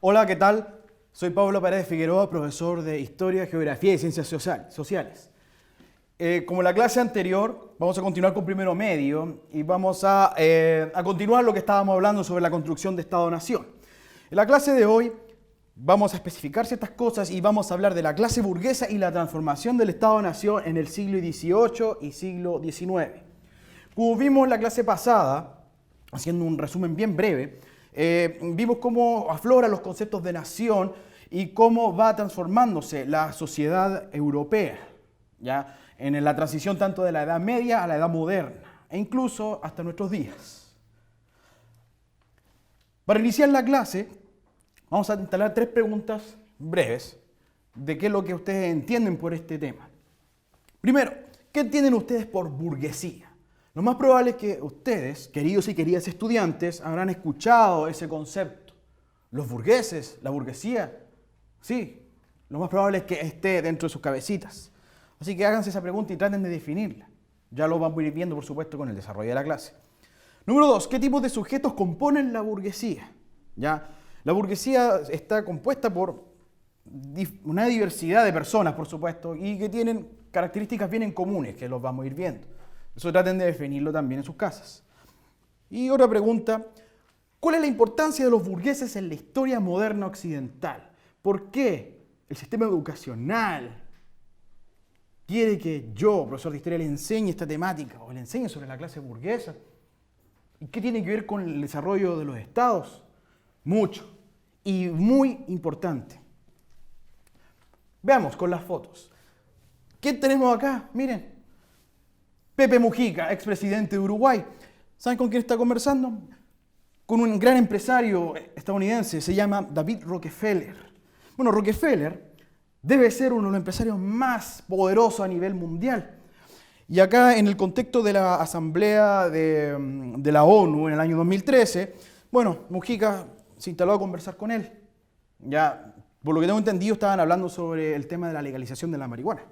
Hola, ¿qué tal? Soy Pablo Paredes Figueroa, profesor de Historia, Geografía y Ciencias Sociales. Como la clase anterior, vamos a continuar con primero medio y vamos a continuar lo que estábamos hablando sobre la construcción de Estado-Nación. En la clase de hoy vamos a especificar ciertas cosas y vamos a hablar de la clase burguesa y la transformación del Estado-Nación en el siglo XVIII y siglo XIX. Como vimos en la clase pasada, haciendo un resumen bien breve, vimos cómo afloran los conceptos de nación y cómo va transformándose la sociedad europea, ¿ya? En la transición tanto de la Edad Media a la Edad Moderna, e incluso hasta nuestros días. Para iniciar la clase, vamos a instalar 3 preguntas breves de qué es lo que ustedes entienden por este tema. Primero, ¿qué entienden ustedes por burguesía? Lo más probable es que ustedes, queridos y queridas estudiantes, habrán escuchado ese concepto. Los burgueses, la burguesía, sí, lo más probable es que esté dentro de sus cabecitas. Así que háganse esa pregunta y traten de definirla. Ya lo vamos a ir viendo, por supuesto, con el desarrollo de la clase. Número 2, ¿qué tipos de sujetos componen la burguesía? ¿Ya? La burguesía está compuesta por una diversidad de personas, por supuesto, y que tienen características bien en comunes, que los vamos a ir viendo. Eso traten de definirlo también en sus casas. Y otra pregunta, ¿cuál es la importancia de los burgueses en la historia moderna occidental? ¿Por qué el sistema educacional quiere que yo, profesor de historia, le enseñe esta temática o le enseñe sobre la clase burguesa? ¿Y qué tiene que ver con el desarrollo de los estados? Mucho y muy importante. Veamos con las fotos. ¿Qué tenemos acá? Miren. Pepe Mujica, expresidente de Uruguay. ¿Saben con quién está conversando? Con un gran empresario estadounidense, se llama David Rockefeller. Bueno, Rockefeller debe ser uno de los empresarios más poderosos a nivel mundial. Y acá, en el contexto de la Asamblea de la ONU en el año 2013, bueno, Mujica se instaló a conversar con él. Ya, por lo que tengo entendido, estaban hablando sobre el tema de la legalización de la marihuana.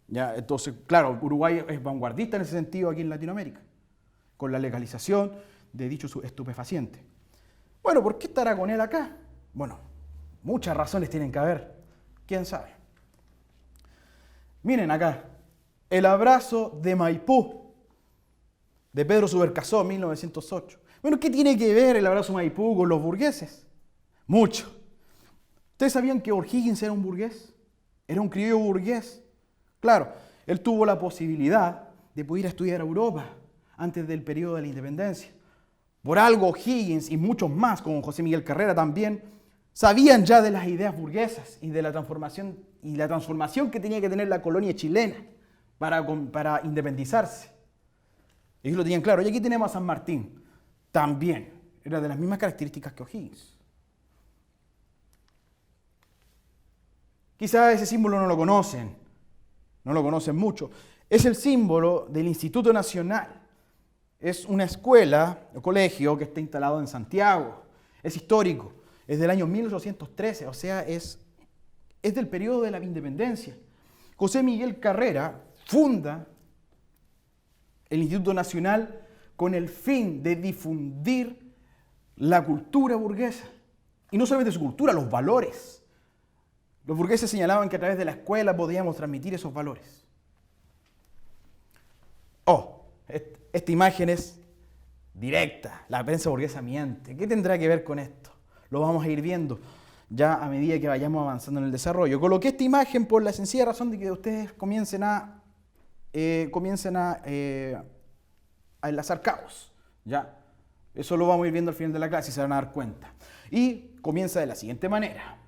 Ya, entonces, claro, Uruguay es vanguardista en ese sentido aquí en Latinoamérica, con la legalización de dicho estupefaciente. Bueno, ¿por qué estará con él acá? Bueno, muchas razones tienen que haber. ¿Quién sabe? Miren acá, el abrazo de Maipú, de Pedro Subercaseaux, 1908. Bueno, ¿qué tiene que ver el abrazo de Maipú con los burgueses? Mucho. ¿Ustedes sabían que O'Higgins era un burgués? Era un criollo burgués. Claro, él tuvo la posibilidad de poder ir a estudiar a Europa antes del periodo de la independencia. Por algo O'Higgins y muchos más, como José Miguel Carrera también, sabían ya de las ideas burguesas y de la transformación que tenía que tener la colonia chilena para independizarse. Ellos lo tenían claro. Y aquí tenemos a San Martín. También era de las mismas características que O'Higgins. Quizás ese símbolo no lo conocen mucho. Es el símbolo del Instituto Nacional. Es una escuela o colegio que está instalado en Santiago. Es histórico. Es del año 1813, o sea, es del periodo de la independencia. José Miguel Carrera funda el Instituto Nacional con el fin de difundir la cultura burguesa. Y no solamente su cultura, los valores. Los burgueses señalaban que a través de la escuela podíamos transmitir esos valores. Esta imagen es directa. La prensa burguesa miente. ¿Qué tendrá que ver con esto? Lo vamos a ir viendo ya a medida que vayamos avanzando en el desarrollo. Coloqué esta imagen por la sencilla razón de que ustedes comiencen a enlazar cabos. ¿Ya? Eso lo vamos a ir viendo al final de la clase y se van a dar cuenta. Y comienza de la siguiente manera.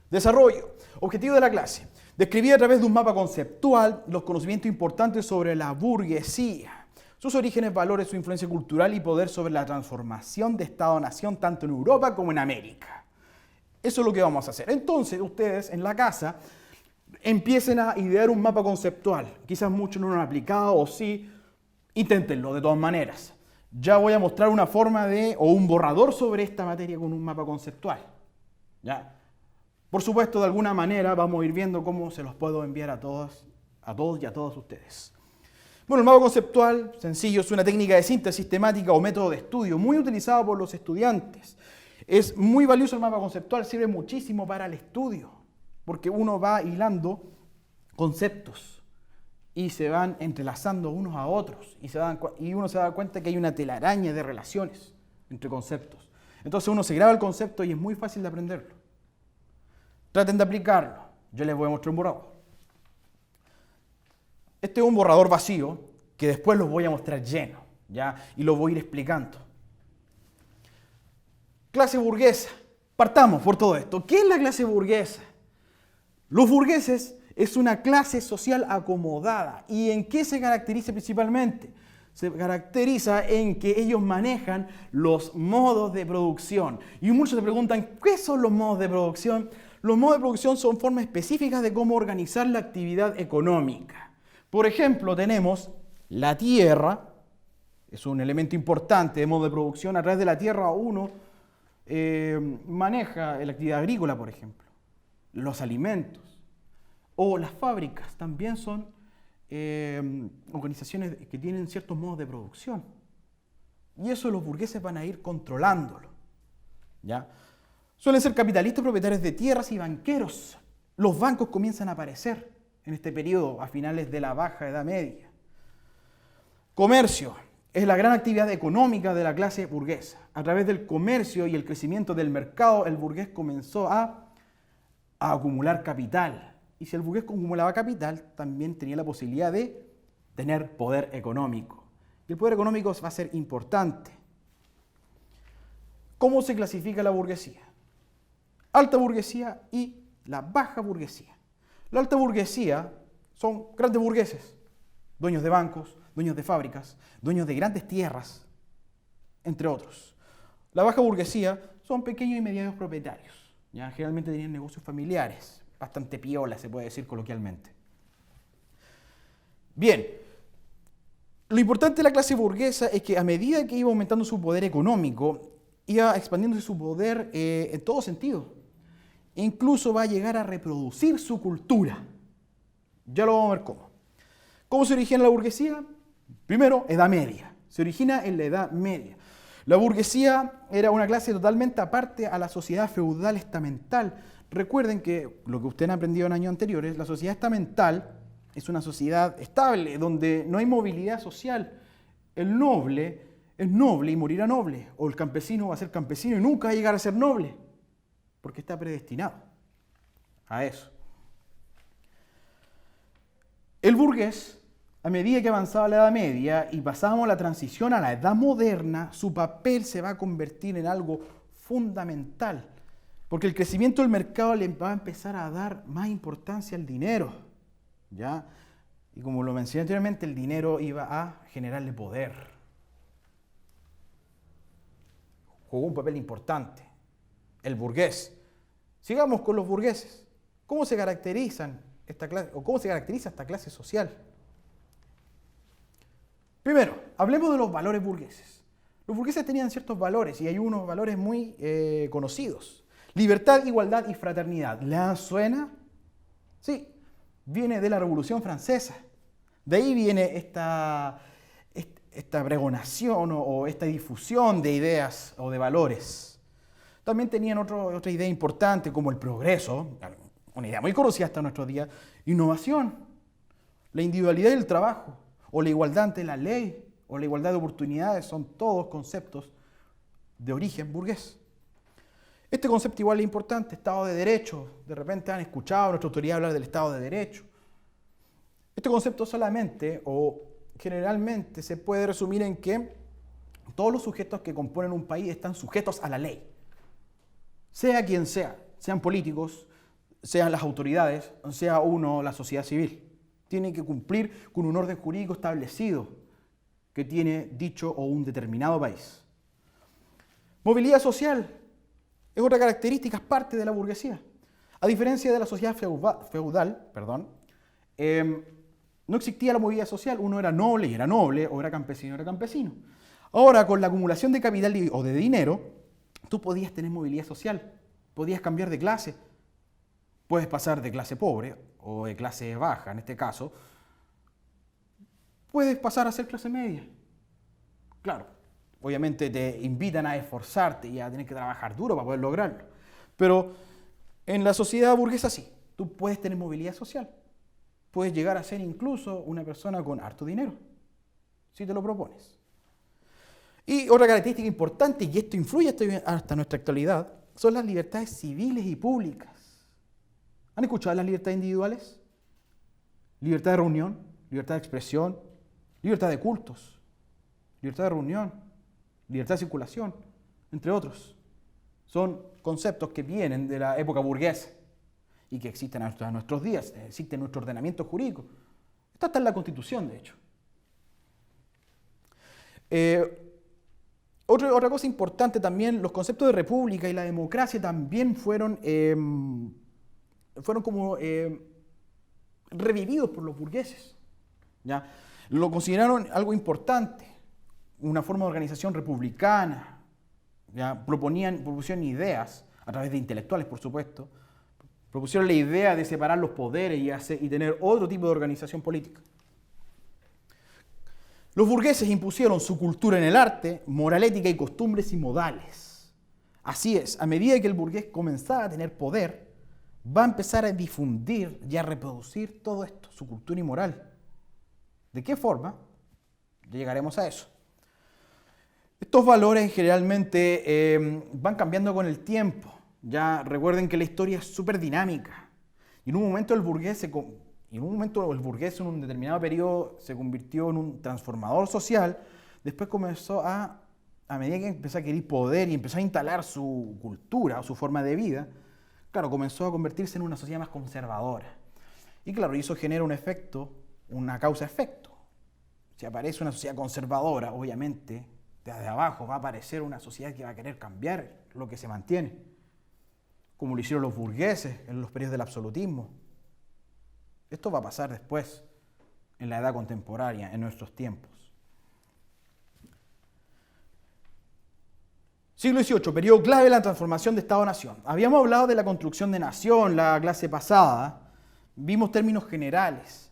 Desarrollo. Objetivo de la clase. Describir a través de un mapa conceptual los conocimientos importantes sobre la burguesía, sus orígenes, valores, su influencia cultural y poder sobre la transformación de Estado-Nación tanto en Europa como en América. Eso es lo que vamos a hacer. Entonces, ustedes en la casa empiecen a idear un mapa conceptual. Quizás muchos no lo han aplicado o sí, inténtenlo de todas maneras. Ya voy a mostrar una forma o un borrador sobre esta materia con un mapa conceptual. ¿Ya? Por supuesto, de alguna manera vamos a ir viendo cómo se los puedo enviar a todos y a todas ustedes. Bueno, el mapa conceptual, sencillo, es una técnica de síntesis temática o método de estudio muy utilizado por los estudiantes. Es muy valioso el mapa conceptual, sirve muchísimo para el estudio, porque uno va hilando conceptos y se van entrelazando unos a otros y uno se da cuenta que hay una telaraña de relaciones entre conceptos. Entonces uno se graba el concepto y es muy fácil de aprenderlo. Traten de aplicarlo. Yo les voy a mostrar un borrador. Este es un borrador vacío que después los voy a mostrar lleno, ¿ya? Y lo voy a ir explicando. Clase burguesa. Partamos por todo esto. ¿Qué es la clase burguesa? Los burgueses es una clase social acomodada. ¿Y en qué se caracteriza principalmente? Se caracteriza en que ellos manejan los modos de producción. Y muchos se preguntan, ¿qué son los modos de producción? Los modos de producción son formas específicas de cómo organizar la actividad económica. Por ejemplo, tenemos la tierra, es un elemento importante de modo de producción. A través de la tierra uno maneja la actividad agrícola, por ejemplo, los alimentos. O las fábricas también son organizaciones que tienen ciertos modos de producción. Y eso los burgueses van a ir controlándolo, ¿ya? Suelen ser capitalistas, propietarios de tierras y banqueros. Los bancos comienzan a aparecer en este periodo, a finales de la Baja Edad Media. Comercio es la gran actividad económica de la clase burguesa. A través del comercio y el crecimiento del mercado, el burgués comenzó a acumular capital. Y si el burgués acumulaba capital, también tenía la posibilidad de tener poder económico. Y el poder económico va a ser importante. ¿Cómo se clasifica la burguesía? Alta burguesía y la baja burguesía. La alta burguesía son grandes burgueses, dueños de bancos, dueños de fábricas, dueños de grandes tierras, entre otros. La baja burguesía son pequeños y medianos propietarios. ¿Ya? Generalmente tenían negocios familiares, bastante piola, se puede decir coloquialmente. Bien, lo importante de la clase burguesa es que a medida que iba aumentando su poder económico, iba expandiéndose su poder en todo sentido. E incluso va a llegar a reproducir su cultura. Ya lo vamos a ver cómo. ¿Cómo se origina la burguesía? Primero, Edad Media. Se origina en la Edad Media. La burguesía era una clase totalmente aparte a la sociedad feudal estamental. Recuerden que lo que ustedes han aprendido en años anteriores, la sociedad estamental es una sociedad estable, donde no hay movilidad social. El noble es noble y morirá noble, o el campesino va a ser campesino y nunca va a llegar a ser noble, porque está predestinado a eso. El burgués, a medida que avanzaba la Edad Media y pasábamos a la transición a la Edad Moderna, su papel se va a convertir en algo fundamental, porque el crecimiento del mercado le va a empezar a dar más importancia al dinero, ¿ya? Y como lo mencioné anteriormente, el dinero iba a generarle poder. Jugó un papel importante. El burgués. Sigamos con los burgueses. ¿Cómo se caracterizan esta clase, o cómo se caracteriza esta clase social? Primero, hablemos de los valores burgueses. Los burgueses tenían ciertos valores y hay unos valores muy conocidos. Libertad, igualdad y fraternidad. ¿Les suena? Sí, viene de la Revolución Francesa. De ahí viene esta pregonación o esta difusión de ideas o de valores. También tenían otra idea importante como el progreso, una idea muy conocida hasta nuestros días, innovación, la individualidad y el trabajo, o la igualdad ante la ley, o la igualdad de oportunidades, son todos conceptos de origen burgués. Este concepto igual es importante, Estado de Derecho. De repente han escuchado a nuestra autoridad hablar del Estado de Derecho. Este concepto solamente o generalmente se puede resumir en que todos los sujetos que componen un país están sujetos a la ley. Sea quien sea, sean políticos, sean las autoridades, sea uno la sociedad civil. Tiene que cumplir con un orden jurídico establecido que tiene dicho o un determinado país. Movilidad social es otra característica, es parte de la burguesía. A diferencia de la sociedad feudal, no existía la movilidad social. Uno era noble y era noble, o era campesino. Ahora, con la acumulación de capital o de dinero, tú podías tener movilidad social, podías cambiar de clase. Puedes pasar de clase pobre o de clase baja, en este caso. Puedes pasar a ser clase media. Claro, Obviamente te invitan a esforzarte y a tener que trabajar duro para poder lograrlo. Pero en la sociedad burguesa sí, tú puedes tener movilidad social. Puedes llegar a ser incluso una persona con harto dinero, si te lo propones. Y otra característica importante, y esto influye hasta nuestra actualidad, son las libertades civiles y públicas. ¿Han escuchado las libertades individuales? Libertad de reunión, libertad de expresión, libertad de cultos, libertad de reunión, libertad de circulación, entre otros. Son conceptos que vienen de la época burguesa y que existen hasta nuestros días, existe en nuestro ordenamiento jurídico. Esto está en la Constitución, de hecho. Otra cosa importante también, los conceptos de república y la democracia también fueron como revividos por los burgueses. ¿Ya? Lo consideraron algo importante, una forma de organización republicana. ¿Ya? Propusieron ideas, a través de intelectuales, por supuesto, propusieron la idea de separar los poderes y tener otro tipo de organización política. Los burgueses impusieron su cultura en el arte, moral, ética y costumbres y modales. Así es, a medida que el burgués comenzaba a tener poder, va a empezar a difundir y a reproducir todo esto, su cultura y moral. ¿De qué forma? Ya llegaremos a eso. Estos valores generalmente van cambiando con el tiempo. Ya recuerden que la historia es súper dinámica. Y en un momento el burgués en un determinado periodo se convirtió en un transformador social. Después comenzó a medida que empezó a querer poder y empezó a instalar su cultura o su forma de vida, claro, comenzó a convertirse en una sociedad más conservadora. Y claro, eso genera un efecto, una causa-efecto. Si aparece una sociedad conservadora, obviamente, desde abajo va a aparecer una sociedad que va a querer cambiar lo que se mantiene, como lo hicieron los burgueses en los periodos del absolutismo. Esto va a pasar después, en la edad contemporánea, en nuestros tiempos. Siglo XVIII, periodo clave de la transformación de Estado-Nación. Habíamos hablado de la construcción de nación la clase pasada, vimos términos generales,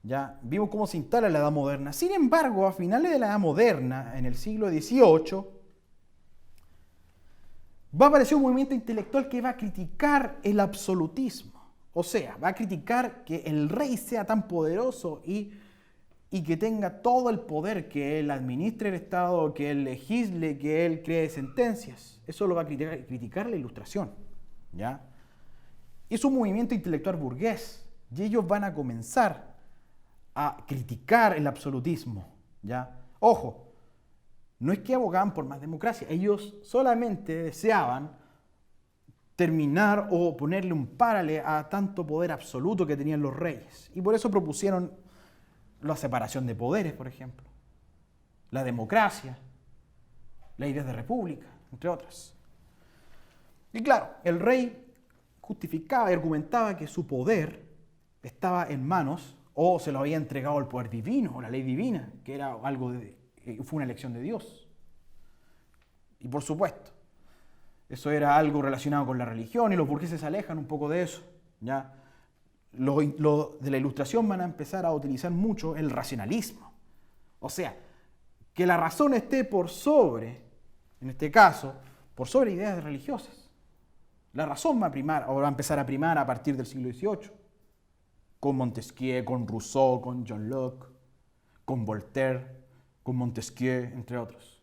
ya vimos cómo se instala la Edad Moderna. Sin embargo, a finales de la Edad Moderna, en el siglo XVIII, va a aparecer un movimiento intelectual que va a criticar el absolutismo. O sea, va a criticar que el rey sea tan poderoso y que tenga todo el poder, que él administre el Estado, que él legisle, que él cree sentencias. Eso lo va a criticar la Ilustración, ¿ya? Es un movimiento intelectual burgués y ellos van a comenzar a criticar el absolutismo, ¿ya? Ojo, no es que abogaban por más democracia, ellos solamente deseaban terminar o ponerle un párale a tanto poder absoluto que tenían los reyes. Y por eso propusieron la separación de poderes, por ejemplo, la democracia, la idea de república, entre otras. Y claro, el rey justificaba y argumentaba que su poder estaba en manos, o se lo había entregado el poder divino, o la ley divina, que era fue una elección de Dios. Y por supuesto, eso era algo relacionado con la religión, y los burgueses se alejan un poco de eso, ¿ya? Los de la Ilustración van a empezar a utilizar mucho el racionalismo. O sea, que la razón esté por sobre, en este caso, por sobre ideas religiosas. La razón va a primar, o va a empezar a primar a partir del siglo XVIII, con Montesquieu, con Rousseau, con John Locke, con Voltaire, con Montesquieu, entre otros.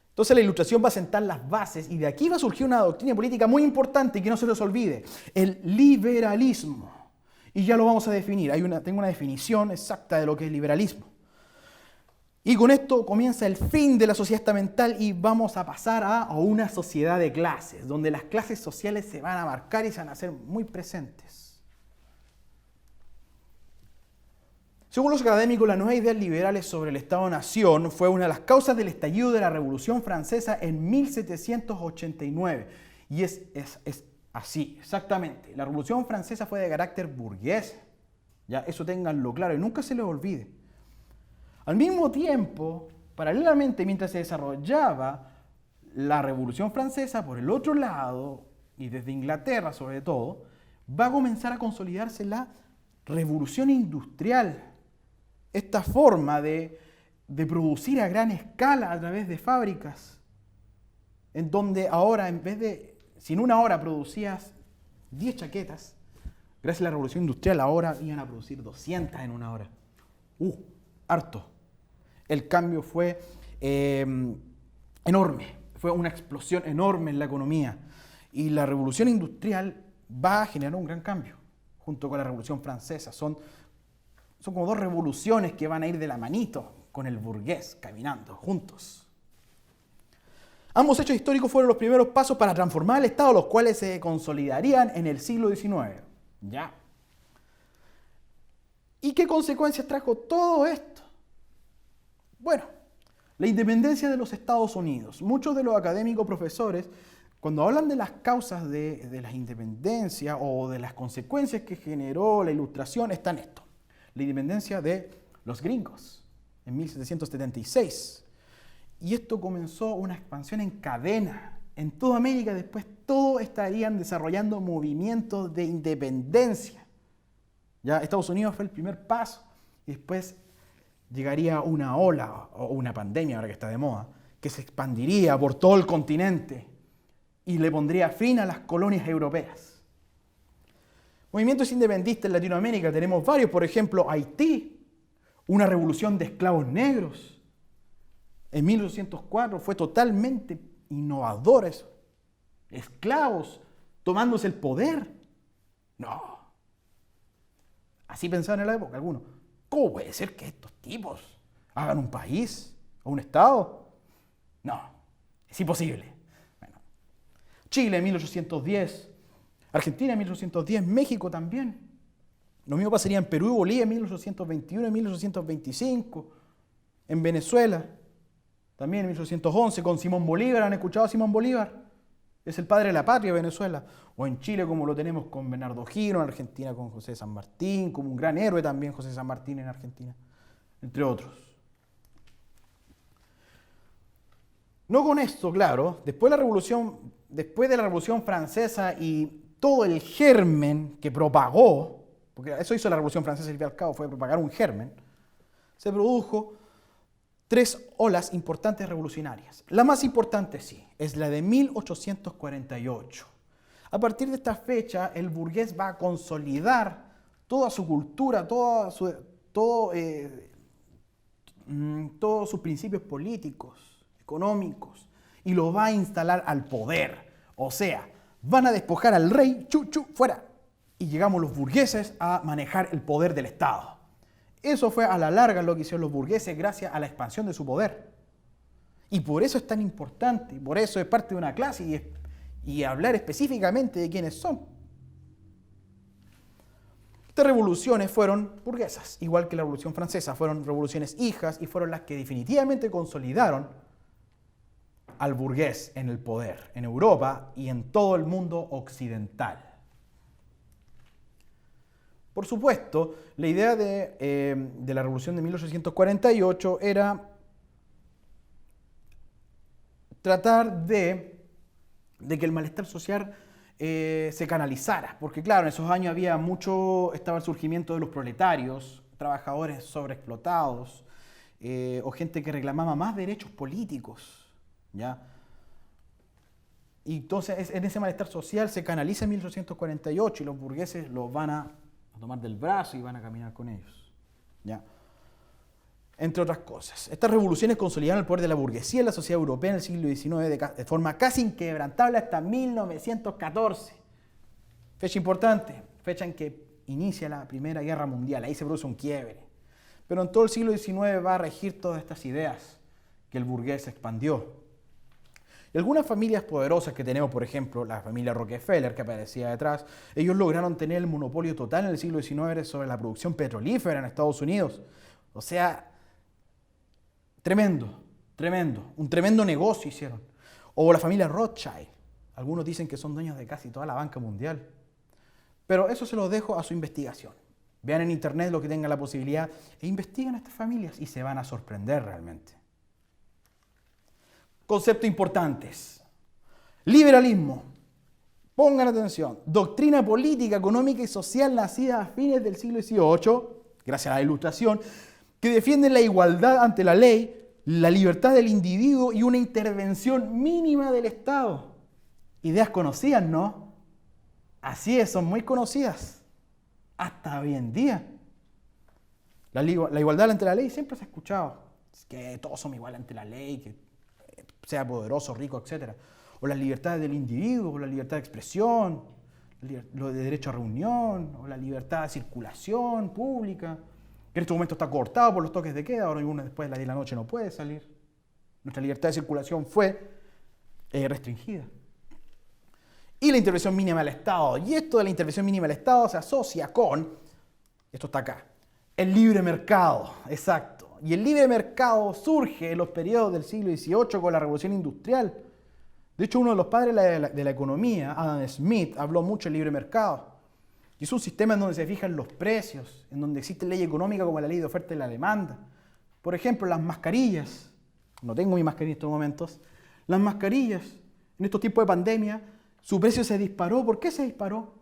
Entonces la Ilustración va a sentar las bases y de aquí va a surgir una doctrina política muy importante y que no se les olvide, el liberalismo. Y ya lo vamos a definir, tengo una definición exacta de lo que es liberalismo. Y con esto comienza el fin de la sociedad estamental y vamos a pasar a una sociedad de clases, donde las clases sociales se van a marcar y se van a hacer muy presentes. Según los académicos, las nuevas ideas liberales sobre el Estado-Nación fue una de las causas del estallido de la Revolución Francesa en 1789. Y es así, exactamente. La Revolución Francesa fue de carácter burgués. Ya, eso ténganlo claro y nunca se les olvide. Al mismo tiempo, paralelamente, mientras se desarrollaba la Revolución Francesa, por el otro lado, y desde Inglaterra sobre todo, va a comenzar a consolidarse la Revolución Industrial. Esta forma de de producir a gran escala a través de fábricas, en donde ahora en vez de, si en una hora producías 10 chaquetas, gracias a la revolución industrial ahora iban a producir 200 en una hora. Harto. El cambio fue enorme, fue una explosión enorme en la economía. Y la revolución industrial va a generar un gran cambio, junto con la revolución francesa. Son como dos revoluciones que van a ir de la manito con el burgués, caminando juntos. Ambos hechos históricos fueron los primeros pasos para transformar el Estado, los cuales se consolidarían en el siglo XIX. ¿Ya? ¿Y qué consecuencias trajo todo esto? Bueno, la independencia de los Estados Unidos. Muchos de los académicos profesores, cuando hablan de las causas de la independencia o de las consecuencias que generó la Ilustración, está en esto. La independencia de los gringos en 1776. Y esto comenzó una expansión en cadena. En toda América después todos estarían desarrollando movimientos de independencia. Ya Estados Unidos fue el primer paso y después llegaría una ola o una pandemia, ahora que está de moda, que se expandiría por todo el continente y le pondría fin a las colonias europeas. Movimientos independistas en Latinoamérica tenemos varios, por ejemplo, Haití, una revolución de esclavos negros. En 1804 fue totalmente innovador eso. Esclavos tomándose el poder. No. Así pensaban en la época algunos. ¿Cómo puede ser que estos tipos hagan un país o un estado? No, es imposible. Bueno, Chile en 1810, Argentina en 1810, México también. Lo mismo pasaría en Perú y Bolivia en 1821 y 1825, en Venezuela también en 1811 con Simón Bolívar. ¿Han escuchado a Simón Bolívar? Es el padre de la patria de Venezuela. O en Chile como lo tenemos con Bernardo O'Higgins, en Argentina con José de San Martín, como un gran héroe también José de San Martín en Argentina, entre otros. No con esto, claro, después de la Revolución Francesa y todo el germen que propagó, porque eso hizo la Revolución Francesa al fin y al cabo, fue propagar un germen, se produjo 3 olas importantes revolucionarias. La más importante, sí, es la de 1848. A partir de esta fecha, el burgués va a consolidar toda su cultura, todos sus principios políticos, económicos, y lo va a instalar al poder. O sea, van a despojar al rey, fuera. Y llegamos los burgueses a manejar el poder del Estado. Eso fue a la larga lo que hicieron los burgueses gracias a la expansión de su poder. Y por eso es tan importante, y por eso es parte de una clase y hablar específicamente de quiénes son. Estas revoluciones fueron burguesas, igual que la Revolución Francesa, fueron revoluciones hijas y fueron las que definitivamente consolidaron al burgués en el poder, en Europa y en todo el mundo occidental. Por supuesto, la idea de la Revolución de 1848 era tratar de que el malestar social se canalizara, porque claro, en esos años estaba el surgimiento de los proletarios, trabajadores sobreexplotados, o gente que reclamaba más derechos políticos, ¿ya? Y entonces en ese malestar social se canaliza en 1848 y los burgueses los van a tomar del brazo y van a caminar con ellos, ¿ya? Entre otras cosas. Estas revoluciones consolidaron el poder de la burguesía en la sociedad europea en el siglo XIX de forma casi inquebrantable hasta 1914. Fecha importante, fecha en que inicia la Primera Guerra Mundial, ahí se produce un quiebre. Pero en todo el siglo XIX va a regir todas estas ideas que el burgués expandió. Y algunas familias poderosas que tenemos, por ejemplo, la familia Rockefeller que aparecía detrás, ellos lograron tener el monopolio total en el siglo XIX sobre la producción petrolífera en Estados Unidos. O sea, tremendo, un tremendo negocio hicieron. O la familia Rothschild, algunos dicen que son dueños de casi toda la banca mundial. Pero eso se lo dejo a su investigación. Vean en internet lo que tengan la posibilidad e investiguen a estas familias y se van a sorprender realmente. Conceptos importantes. Liberalismo. Pongan atención. Doctrina política, económica y social nacida a fines del siglo XVIII, gracias a la Ilustración, que defienden la igualdad ante la ley, la libertad del individuo y una intervención mínima del Estado. Ideas conocidas, ¿no? Así es, son muy conocidas, hasta hoy en día. La igualdad ante la ley siempre se ha escuchado, que todos somos iguales ante la ley, que sea poderoso, rico, etc. O las libertades del individuo, o la libertad de expresión, lo de derecho a reunión, o la libertad de circulación pública, que en este momento está cortado por los toques de queda, ahora uno después de las 10 de la noche no puede salir. Nuestra libertad de circulación fue restringida. Y la intervención mínima del Estado. Y esto de la intervención mínima del Estado se asocia con, esto está acá, el libre mercado, exacto. Y el libre mercado surge en los periodos del siglo XVIII con la Revolución Industrial. De hecho, uno de los padres de la economía, Adam Smith, habló mucho del libre mercado. Y es un sistema en donde se fijan los precios, en donde existe ley económica como la ley de oferta y la demanda. Por ejemplo, las mascarillas. No tengo mi mascarilla en estos momentos. Las mascarillas, en estos tiempos de pandemia, su precio se disparó. ¿Por qué se disparó?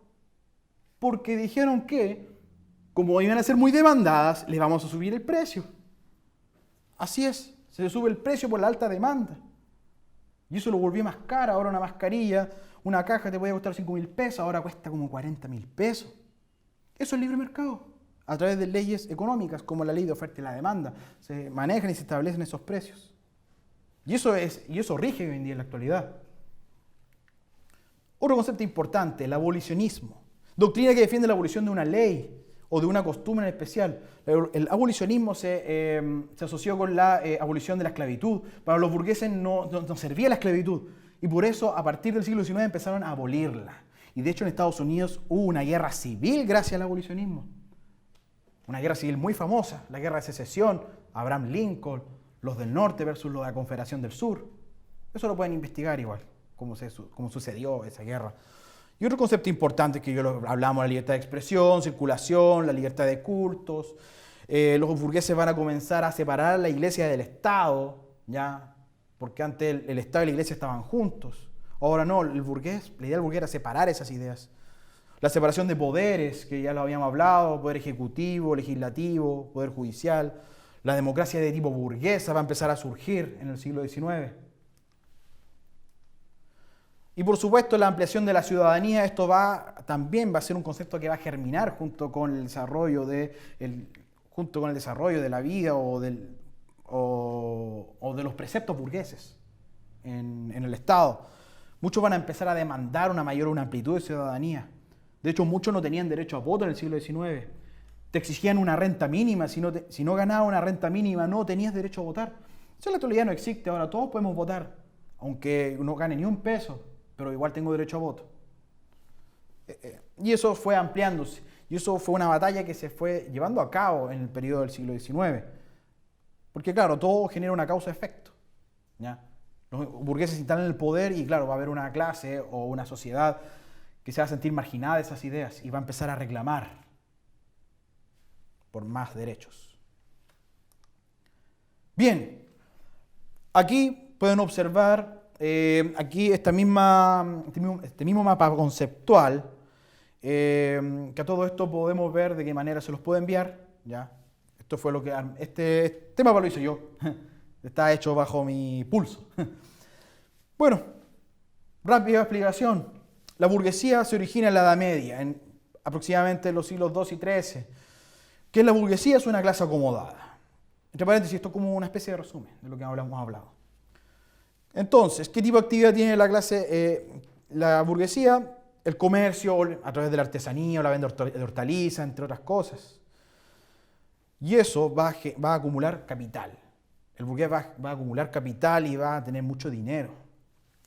Porque dijeron que, como iban a ser muy demandadas, les vamos a subir el precio. Así es, se sube el precio por la alta demanda. Y eso lo volvió más cara. Ahora una mascarilla, una caja te podía costar 5.000 pesos, ahora cuesta como 40.000 pesos. Eso es libre mercado. A través de leyes económicas, como la ley de oferta y la demanda, se manejan y se establecen esos precios. Y eso rige hoy en día en la actualidad. Otro concepto importante, el abolicionismo. Doctrina que defiende la abolición de una ley o de una costumbre en especial. El abolicionismo se asoció con la abolición de la esclavitud. Para los burgueses no servía la esclavitud. Y por eso, a partir del siglo XIX, empezaron a abolirla. Y de hecho, en Estados Unidos hubo una guerra civil gracias al abolicionismo. Una guerra civil muy famosa, la guerra de secesión, Abraham Lincoln, los del norte versus los de la Confederación del Sur. Eso lo pueden investigar igual, cómo sucedió esa guerra. Y otro concepto importante que hablamos, la libertad de expresión, circulación, la libertad de cultos. Los burgueses van a comenzar a separar la iglesia del Estado, ¿ya? Porque antes el Estado y la iglesia estaban juntos. Ahora no, la idea del burgués era separar esas ideas. La separación de poderes, que ya lo habíamos hablado, poder ejecutivo, legislativo, poder judicial. La democracia de tipo burguesa va a empezar a surgir en el siglo XIX. Y por supuesto la ampliación de la ciudadanía, esto también va a ser un concepto que va a germinar junto con el desarrollo de la vida o de los preceptos burgueses en el Estado. Muchos van a empezar a demandar una amplitud de ciudadanía. De hecho, muchos no tenían derecho a voto en el siglo XIX. Te exigían una renta mínima. Si no ganabas una renta mínima, no tenías derecho a votar. Eso en la actualidad no existe. Ahora todos podemos votar, aunque no gane ni un peso, pero igual tengo derecho a voto. Y eso fue ampliándose. Y eso fue una batalla que se fue llevando a cabo en el periodo del siglo XIX. Porque claro, todo genera una causa-efecto. ¿Ya? Los burgueses se instalan en el poder y claro, va a haber una clase o una sociedad que se va a sentir marginada de esas ideas y va a empezar a reclamar por más derechos. Bien, aquí pueden observar este mismo mapa conceptual, que a todo esto podemos ver de qué manera se los puedo enviar. ¿Ya? Esto fue este mapa lo hice yo, está hecho bajo mi pulso. Bueno, rápida explicación. La burguesía se origina en la Edad Media, en aproximadamente los siglos II y XIII. ¿Qué es la burguesía? Es una clase acomodada. Entre paréntesis, esto es como una especie de resumen de lo que hemos hablado. Entonces, ¿qué tipo de actividad tiene la burguesía? El comercio a través de la artesanía o la venta de hortalizas, entre otras cosas. Y eso va a acumular capital. El burgués va a acumular capital y va a tener mucho dinero.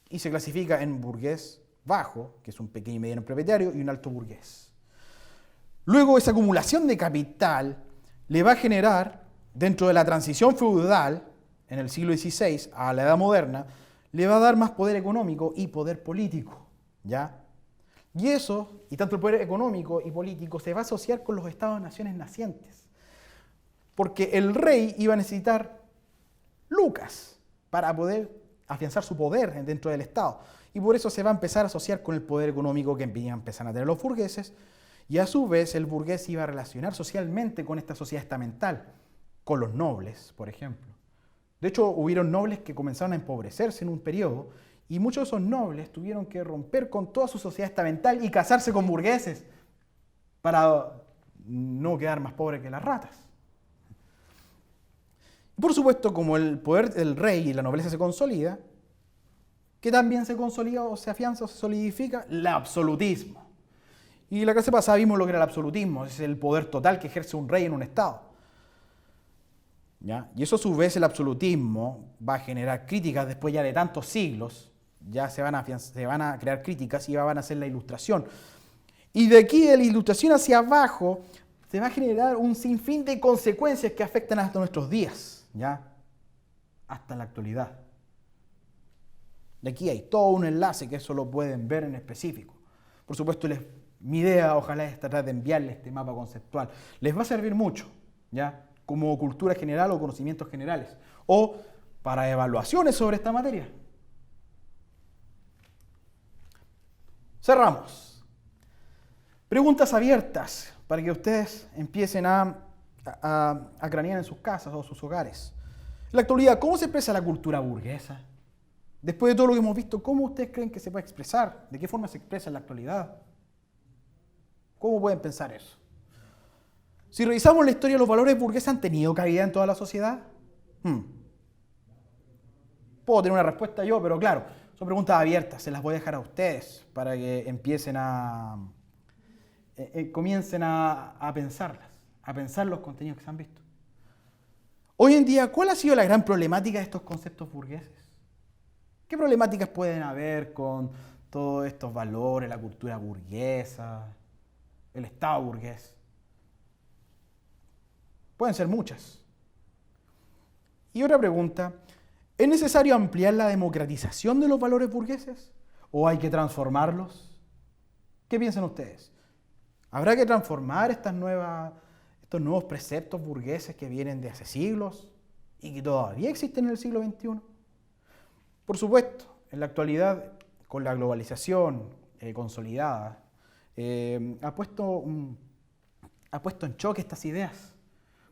Y se clasifica en burgués bajo, que es un pequeño y mediano propietario, y un alto burgués. Luego, esa acumulación de capital le va a generar, dentro de la transición feudal, en el siglo XVI a la Edad Moderna, le va a dar más poder económico y poder político, ¿ya? Y eso, y tanto el poder económico y político, se va a asociar con los estados-naciones nacientes. Porque el rey iba a necesitar lucas para poder afianzar su poder dentro del Estado. Y por eso se va a empezar a asociar con el poder económico que empiezan a tener los burgueses, y a su vez el burgués iba a relacionar socialmente con esta sociedad estamental. con los nobles, por ejemplo. De hecho, hubieron nobles que comenzaron a empobrecerse en un periodo y muchos de esos nobles tuvieron que romper con toda su sociedad estamental y casarse con burgueses para no quedar más pobres que las ratas. Por supuesto, como el poder del rey y la nobleza se consolida, ¿qué también se consolida o se afianza o se solidifica? El absolutismo. Y la clase pasada vimos lo que era el absolutismo, es el poder total que ejerce un rey en un estado. ¿Ya? Y eso a su vez, el absolutismo, va a generar críticas después ya de tantos siglos, ya se van a crear críticas y van a hacer la ilustración. Y de aquí, de la ilustración hacia abajo, se va a generar un sinfín de consecuencias que afectan hasta nuestros días, ¿ya? Hasta la actualidad. De aquí hay todo un enlace que eso lo pueden ver en específico. Por supuesto, mi idea ojalá es tratar de enviarles este mapa conceptual. Les va a servir mucho, ¿ya? Como cultura general o conocimientos generales, o para evaluaciones sobre esta materia. Cerramos. Preguntas abiertas para que ustedes empiecen a cranear en sus casas o sus hogares. En la actualidad, ¿cómo se expresa la cultura burguesa? Después de todo lo que hemos visto, ¿cómo ustedes creen que se puede expresar? ¿De qué forma se expresa en la actualidad? ¿Cómo pueden pensar eso? Si revisamos la historia, ¿los valores burgueses han tenido cabida en toda la sociedad? Puedo tener una respuesta yo, pero claro, son preguntas abiertas, se las voy a dejar a ustedes para que comiencen a pensarlas, a pensar los contenidos que se han visto. Hoy en día, ¿cuál ha sido la gran problemática de estos conceptos burgueses? ¿Qué problemáticas pueden haber con todos estos valores, la cultura burguesa, el Estado burgués? Pueden ser muchas. Y otra pregunta, ¿es necesario ampliar la democratización de los valores burgueses o hay que transformarlos? ¿Qué piensan ustedes? ¿Habrá que transformar estos nuevos preceptos burgueses que vienen de hace siglos y que todavía existen en el siglo XXI? Por supuesto, en la actualidad, con la globalización consolidada, ha puesto en choque estas ideas.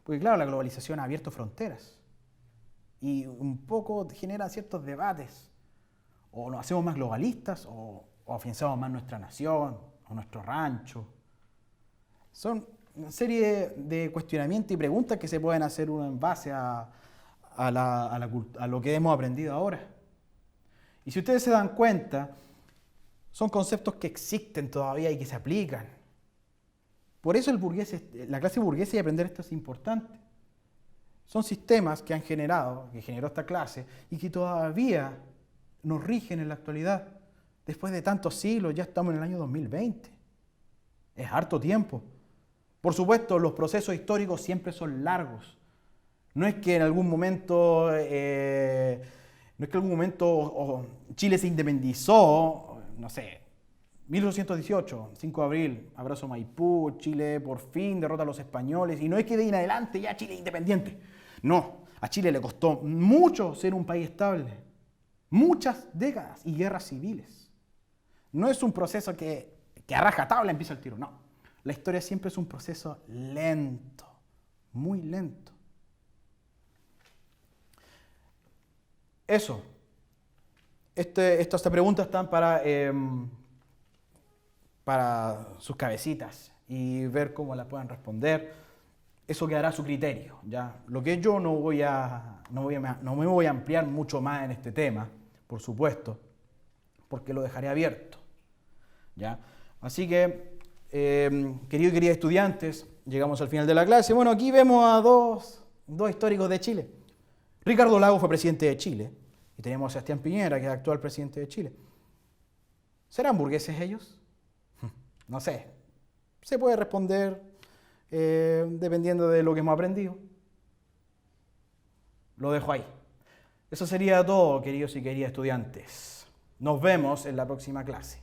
Porque claro, la globalización ha abierto fronteras y un poco genera ciertos debates. O nos hacemos más globalistas o afianzamos más nuestra nación o nuestro rancho. Son una serie de cuestionamientos y preguntas que se pueden hacer uno en base a lo que hemos aprendido ahora. Y si ustedes se dan cuenta, son conceptos que existen todavía y que se aplican. Por eso la clase burguesa y aprender esto es importante. Son sistemas que generó esta clase y que todavía nos rigen en la actualidad. Después de tantos siglos, ya estamos en el año 2020. Es harto tiempo. Por supuesto, los procesos históricos siempre son largos. No es que en algún momento, Chile se independizó, no sé, 1818, 5 de abril, abrazo Maipú, Chile por fin derrota a los españoles, y no es que de ahí en adelante ya Chile es independiente. No, a Chile le costó mucho ser un país estable, muchas décadas y guerras civiles. No es un proceso que a rajatabla empieza el tiro, no. La historia siempre es un proceso lento, muy lento. Eso. Estas preguntas están para sus cabecitas y ver cómo las puedan responder. Eso quedará a su criterio, ¿ya? Lo que yo no me voy a ampliar mucho más en este tema, por supuesto, porque lo dejaré abierto, ¿ya? Así que, queridos y queridas estudiantes, llegamos al final de la clase. Bueno, aquí vemos a dos históricos de Chile. Ricardo Lagos fue presidente de Chile y tenemos a Sebastián Piñera, que es actual presidente de Chile. ¿Serán burgueses ellos? No sé. Se puede responder dependiendo de lo que hemos aprendido. Lo dejo ahí. Eso sería todo, queridos y queridas estudiantes. Nos vemos en la próxima clase.